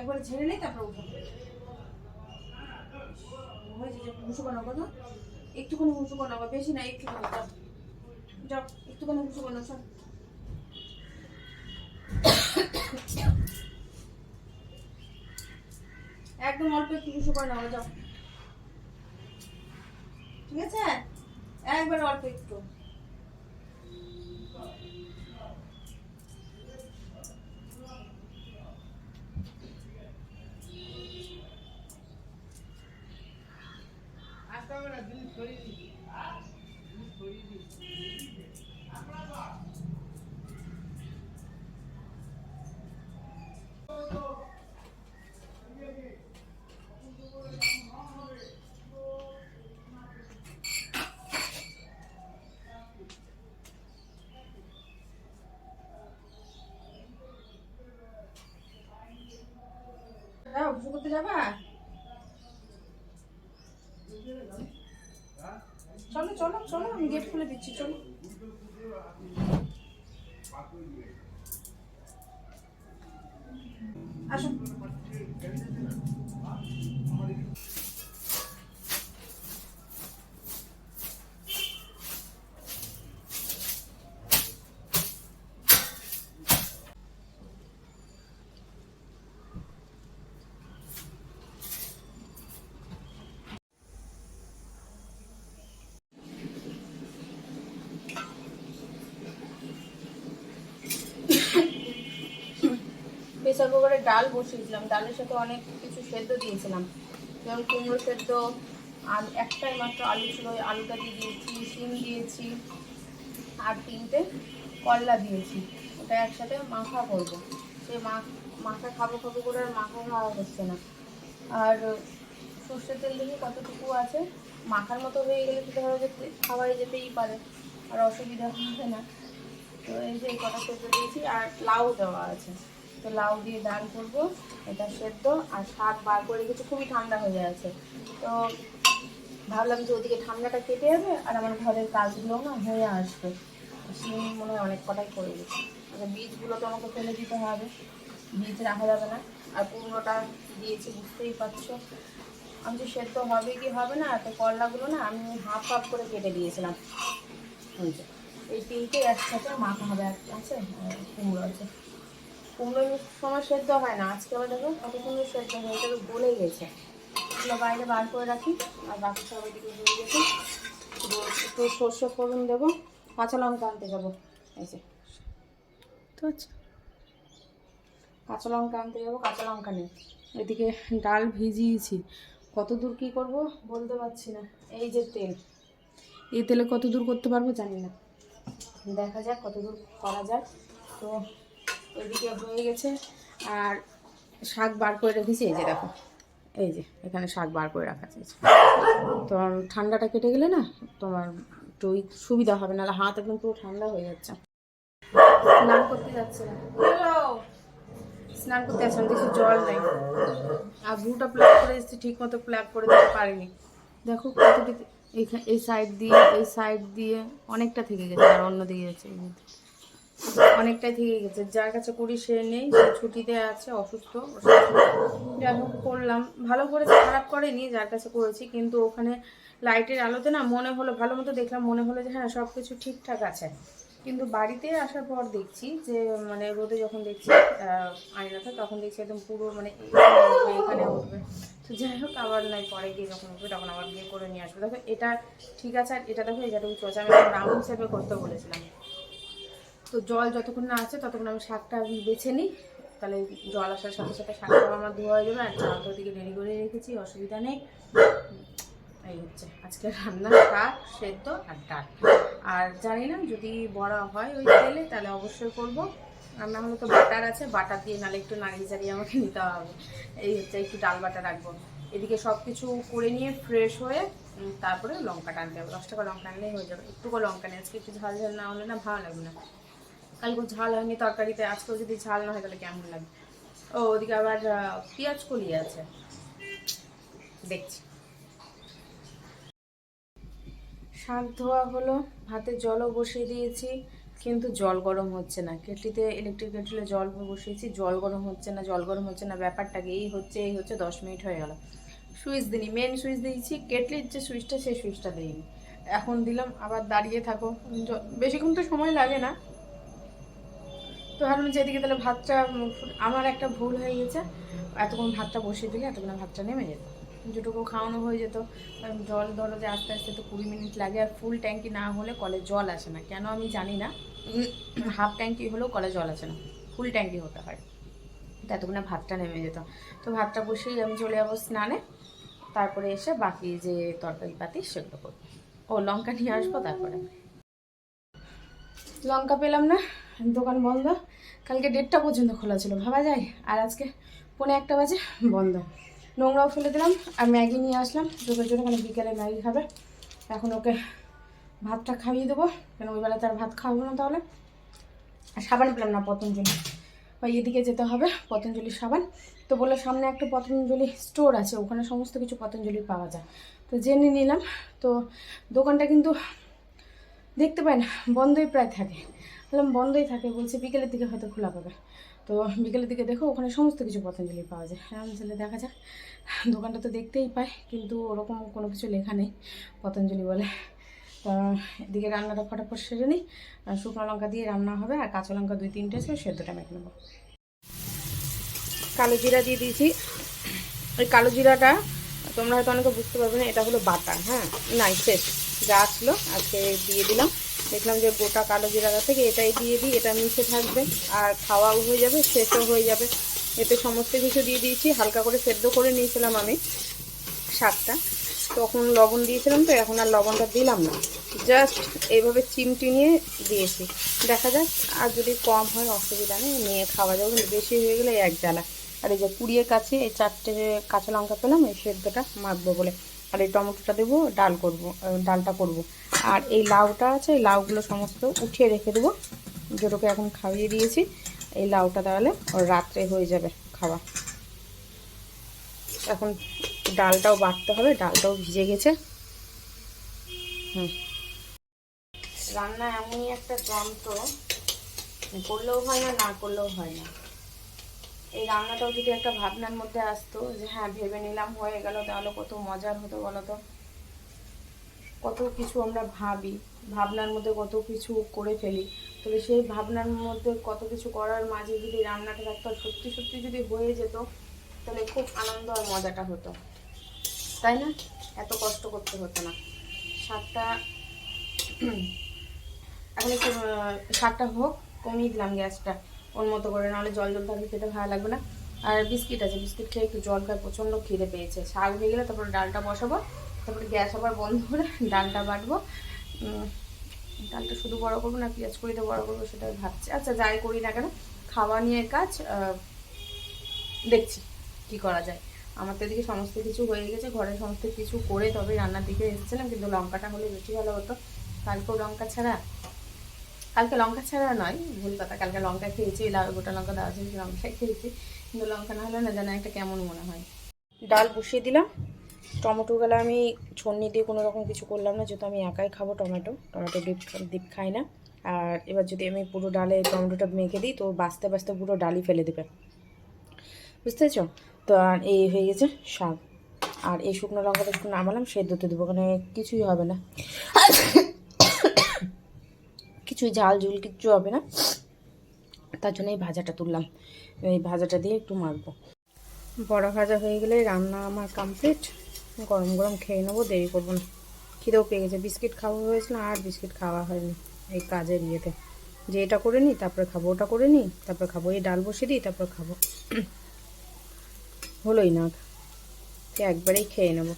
একবারে ঝেড়ে নেই, তারপর উঠো। হয়েছে যে মুসু বানাবো না, একটুখানি মুসু বানাবো, বেশি না, একটুখানি। যাও যাও, একটুখানি মুসু বানাও, সব একদম অল্প একটু মুসু করে নেবো। যাও, ঠিক আছে, একবার অল্প একটু। যাও, মুসু করতে যাবা? চলো চলো চলো, আমি গেট খুলে দিচ্ছি, চলো। আসো। প্রেসার কুকারে ডাল বসিয়েছিলাম, ডালের সাথে অনেক কিছু সেদ্ধ দিয়েছিলাম, যেমন কুমড়ো সেদ্ধ, আর একটাই মাত্র আলু ছিল, ওই আলুটা দিয়ে দিয়েছি, শিম দিয়েছি, আর 3টে করলা দিয়েছি। ওটা একসাথে মাখা করবো। সেই মাখা খাবো খাবো করে আর মাখা খাওয়া হচ্ছে না। আর সর্ষের তেল দেখি কতটুকু আছে, মাখার মতো হয়ে গেলে তো ধরো যে খাওয়াই যেতেই পারে, আর অসুবিধা হবে না। তো এই যে কটা সেদ্ধ দিয়েছি, আর লাউ দেওয়া আছে, তো লাউ দিয়ে ডাল করবো, এটা সেদ্ধ। আর শাক বার করে রেখেছি, খুবই ঠান্ডা হয়ে আছে, তো ভাবলাম যে ওদিকে ঠান্ডাটা কেটে যাবে আর আমার ঘরের কাজগুলোও না হয়ে আসবে। শিম মনে হয় অনেক কটাই করে গেছি, আচ্ছা বীজগুলো তো আমাকে ফেলে দিতে হবে, বীজ রাখা যাবে না। আর পুরোটা দিয়েছি, বুঝতেই পারছো। আমি যে সেদ্ধ হবে কি হবে না, তো করলাগুলো না আমি হাফ হাফ করে কেটে দিয়েছিলাম। এই 3টে একসাথে মাখা হবে। আছে কুমড়ো আছে, কুমড়োর সময় সেদ্ধ হয় না, আজকে আবার দেখো কত সুন্দর সেদ্ধ হয়েছে, গলে গেছে। এগুলো বাইরে বার করে রাখি, আর বাকি সব এদিকে হয়ে গেছে। একটু সর্ষে ফোড়ন দেবো, কাঁচা লঙ্কা আনতে যাবো, এই যে তো আচ্ছা, কাঁচা লঙ্কা আনতে যাবো, কাঁচা লঙ্কা নেই। এদিকে ডাল ভিজিয়েছি, কত দূর কী করবো বলতে পারছি না। এই যে তেল, এই তেলে কত দূর করতে পারবো জানি না, দেখা যাক কত দূর করা যায়। তো এদিকে হয়ে গেছে, আর শাক বার করে রেখেছি, এই যে দেখো, এই যে এখানে শাক বার করে রাখা আছে। তো ঠান্ডাটা কেটে গেলে না তোমার একটু সুবিধা হবে, নাহলে হাত একদম পুরো ঠান্ডা হয়ে যাচ্ছে। স্নান করতে যাচ্ছে না, স্নান করতে যাচ্ছে না, দেখছি জল নেই। আর ব্লুটা প্লাগ করে এসেছি, ঠিক মতো প্লাগ করে দিতে পারিনি, দেখো কতটুকু এই সাইড দিয়ে অনেকটা থেকে গেছে, আর অন্য দিকে গেছে অনেকটাই থেকে গেছে। যার কাছে করি সে নেই, সে ছুটিতে আছে, অসুস্থ। যাই হোক করলাম, ভালো করেছে, খারাপ করেনি যার কাছে করেছি, কিন্তু ওখানে লাইটের আলোতে না মনে হলো, ভালো মতো দেখলাম, মনে হলো যে হ্যাঁ সব কিছু ঠিকঠাক আছে। কিন্তু বাড়িতে আসার পর দেখছি যে মানে রোদে যখন দেখছি আয়নাটা, তখন দেখছি একদম পুরো মানে এখানে উঠবে। তো যাই হোক আবার নয় পরে গিয়ে যখন উঠবে তখন আবার গিয়ে করে নিয়ে আসবো। দেখো এটা ঠিক আছে, আর এটা দেখো এটাটুকু চলছে, আমি রাউন্ড শেপে করতে বলেছিলাম। তো জল যতক্ষণ না আছে ততক্ষণ আমি শাকটা বেছে নিই, তাহলে জল আসার সাথে সাথে শাকটা আমার ধোয়া হয়ে যাবে। আর চাল তো ওদিকে রেডি করে রেখেছি, অসুবিধা নেই। এই হচ্ছে আজকে রান্না, শাক সেদ্ধ আর ডাল। আর জানি না যদি বড়া হয় ওই তেলে তাহলে অবশ্যই করবো, আর না হলে তো বাটার আছে, বাটার দিয়ে নাহলে একটু নাড়িয়ে চাড়িয়ে আমাকে নিতে হবে। এই হচ্ছে, একটু ডাল বাটা রাখবো। এদিকে সব কিছু করে নিয়ে ফ্রেশ হয়ে তারপরে লঙ্কাটা আনতে হবে, 10 টাকা লঙ্কা আনলেই হয়ে যাবে। একটুকু লঙ্কা নেই, আজকে একটু ঝাল ঝাল না হলে না ভালো লাগবে না। কালকে ঝাল হয়নি তরকারিতে, আজকেও যদি ঝাল না হয় তাহলে কেমন লাগবে। ও ওদিকে আবার পেঁয়াজ কলি আছে, দেখছি। শাক ধোয়া হলো, ভাতের জলও বসিয়ে দিয়েছি, কিন্তু জল গরম হচ্ছে না। কেটলিতে ইলেকট্রিক কেটলে জল বসিয়েছি, জল গরম হচ্ছে না, জল গরম হচ্ছে না। ব্যাপারটাকে এই হচ্ছে 10 মিনিট হয়ে গেল। সুইচ দিইনি, মেন সুইচ দিয়েছি, কেটলির যে সুইচটা সেই সুইচটা দিইনি। এখন দিলাম, আবার দাঁড়িয়ে থাকো, বেশিক্ষণ তো সময় লাগে না। তো ভাবলাম যে এদিকে তাহলে ভাতটা, আমার একটা ভুল হয়ে গেছে, এতক্ষণ ভাতটা বসিয়ে দিলে এতক্ষণ ভাতটা নেমে যেত, যেটুকু খাওয়ানো হয়ে যেত। জল ধরো যে আস্তে আস্তে তো 20 মিনিট লাগে, আর ফুল ট্যাঙ্কি না হলে কলে জল আসে না, কেন আমি জানি না। হাফ ট্যাঙ্কি হলেও কলে জল আসে না, ফুল ট্যাঙ্কি হতে হয়। তো এতক্ষণে ভাতটা নেমে যেত। তো ভাতটা বসেই আমি চলে যাবো স্নানে, তারপরে এসে বাকি যে তরকারি পাতি সেগুলো করবো। ও লঙ্কা নিয়ে আসবো তারপরে। লঙ্কা পেলাম না, দোকান বন্ধ। কালকে 1:30 পর্যন্ত খোলা ছিল, ভাবা যায়। আর আজকে 1:45 বাজে বন্ধ। নোংরাও ফেলে দিলাম, আর ম্যাগি নিয়ে আসলাম দুটোর জন্য, মানে বিকেলে ম্যাগি খাবে। এখন ওকে ভাতটা খাইয়ে দেবো, কেন ওই বেলা তার ভাত খাওয়াবো না তাহলে। আর সাবান পেলাম না পতঞ্জলি, বা এদিকে যেতে হবে পতঞ্জলির সাবান। তো বললো সামনে একটা পতঞ্জলি স্টোর আছে, ওখানে সমস্ত কিছু পতঞ্জলির পাওয়া যায়। তো জেনে নিলাম। তো দোকানটা কিন্তু দেখতে পাই না, বন্ধই প্রায় থাকে। বললাম বন্ধই থাকে, বলছে বিকেলের দিকে হয়তো খোলা পাবে। তো বিকেলের দিকে দেখো, ওখানে সমস্ত কিছু পতঞ্জলি পাওয়া যায়। আমি চলে দেখা যাক, দোকানটা তো দেখতেই পাই, কিন্তু ওরকম কোনো কিছু লেখা নেই পতঞ্জলি বলে। তা এদিকে রান্নাটা ফটাফট সেরে নিই। শুকনো লঙ্কা দিয়ে রান্না হবে, আর কাঁচা লঙ্কা 2-3টে আছে, সেদ্ধটা মেখে নেবো। কালো জিরা দিয়ে দিয়েছি। ওই কালো জিরাটা তোমরা হয়তো অনেকে বুঝতে পারবে না, এটা হলো বাটা। হ্যাঁ, নাই শেষ যা আসলো আজকে দিয়ে দিলাম। দেখলাম যে গোটা কালো জিরাটা থেকে এটাই দিয়ে দিই, এটা মিশে থাকবে, আর খাওয়াও হয়ে যাবে, শেষও হয়ে যাবে। এতে সমস্ত কিছু দিয়ে দিয়েছি। হালকা করে সেদ্ধ করে নিয়েছিলাম আমি শাকটা, তখন লবণ দিয়েছিলাম, তো এখন আর লবণটা দিলাম না, জাস্ট এইভাবে চিমটি নিয়ে দিয়েছি। দেখা যাক, আর যদি কম হয় অসুবিধা নেই, নিয়ে খাওয়া যাবে, কিন্তু বেশি হয়ে গেলে এক জ্বালা। আর এই যে পুড়িয়ে কাছে এই 4টে কাঁচা লঙ্কা পেলাম, এই সেদ্ধটা মাখবো বলে। আর এই টমেটোটা দেবো, ডালটা করব। আর এই লাউটা আছে, এই লাউগুলো সমস্ত উঠিয়ে রেখে দেবো, যেটুকু এখন খাইয়ে দিয়েছি। এই লাউটা তাহলে রাত্রে হয়ে যাবে খাওয়া। এখন ডালটাও বাটতে হবে, ডালটাও ভিজে গেছে। রান্না এমনই একটা যন্ত্র, করলেও হয় না, না করলেও হয় না। এই রান্নাটাও যদি একটা ভাবনার মধ্যে আসতো, যে হ্যাঁ ভেবে নিলাম হয়ে গেল, তাহলে কত মজার হতো বলো তো। কত কিছু আমরা ভাবি, ভাবনার মধ্যে কত কিছু করে ফেলি। তবে সেই ভাবনার মধ্যে কত কিছু করার মাঝে যদি রান্নাটা থাকতো, সত্যি সত্যি যদি হয়ে যেত, তাহলে খুব আনন্দ আর মজাটা হতো, তাই না? এত কষ্ট করতে হতো না। শাকটা এখন একটু শাকটা হোক, কমিয়ে দিলাম গ্যাসটা ওর মতো করে, নাহলে জল জল থাকলে খেতে ভালো লাগবে না। আর বিস্কিট আছে, বিস্কিট খেয়ে একটু জল খায়, প্রচণ্ড খিদে পেয়েছে। শাক হয়ে গেলে তারপরে ডালটা বসাবো, তারপরে গ্যাস আবার বন্ধ করে ডালটা বাটবো। ডালটা শুধু বড় করবো না পেঁয়াজ করিতে বড় করবো, সেটাই ভাবছি। আচ্ছা যাই করি না কেন, খাওয়া নিয়ে কাজ, দেখছি কি করা যায়। আমার তো এদিকে সমস্ত কিছু হয়ে গেছে, ঘরের সমস্ত কিছু করে তবে রান্নার দিকে এসেছিলাম, কিন্তু লঙ্কাটা হলে বেশি ভালো হতো। কালকেও লঙ্কা ছাড়া, কালকে লঙ্কা ছাড়া নয়, ভুল কথা, কালকে লঙ্কা খেয়েছি, গোটা লঙ্কা দেওয়া ছিল, লঙ্কা খেয়েছি, কিন্তু লঙ্কা না হলে না যেন একটা কেমন মনে হয়। ডাল বসিয়ে দিলাম। টমেটোগুলো আমি ছন্নি দিয়ে কোনো রকম কিছু করলাম না, যেহেতু আমি একাই খাবো টমেটো ডিপ খাই না। আর এবার যদি আমি পুরো ডালে টমেটোটা মেখে দিই, তো বাঁচতে বাঁচতে পুরো ডালই ফেলে দেবে, বুঝতে পেরেছ? তো আর এই হয়ে গেছে শাক। আর এই শুকনো লঙ্কাটা একটু নামালাম, সেদ্ধতে দেবো, ওখানে কিছুই হবে না, কিছুই ঝাল ঝুল কিচ্ছু হবে না। তার জন্য এই ভাজাটা তুললাম, এই ভাজাটা দিয়ে একটু মাখবো। বড়া ভাজা হয়ে গেলে রান্না আমার কমপ্লিট। গরম গরম খেয়ে নেবো, দেরি করবো না। খিদেও পেয়ে গেছে, বিস্কিট খাওয়া হয়েছিল, আর বিস্কিট খাওয়া হয়নি এই কাজের ইয়েতে, যে এটা করে নিই তারপরে খাবো, ওটা করে নিই তারপরে খাবো, এই ডাল বসিয়ে দিই তারপর খাবো, হলোই না, একবারেই খেয়ে নেবো।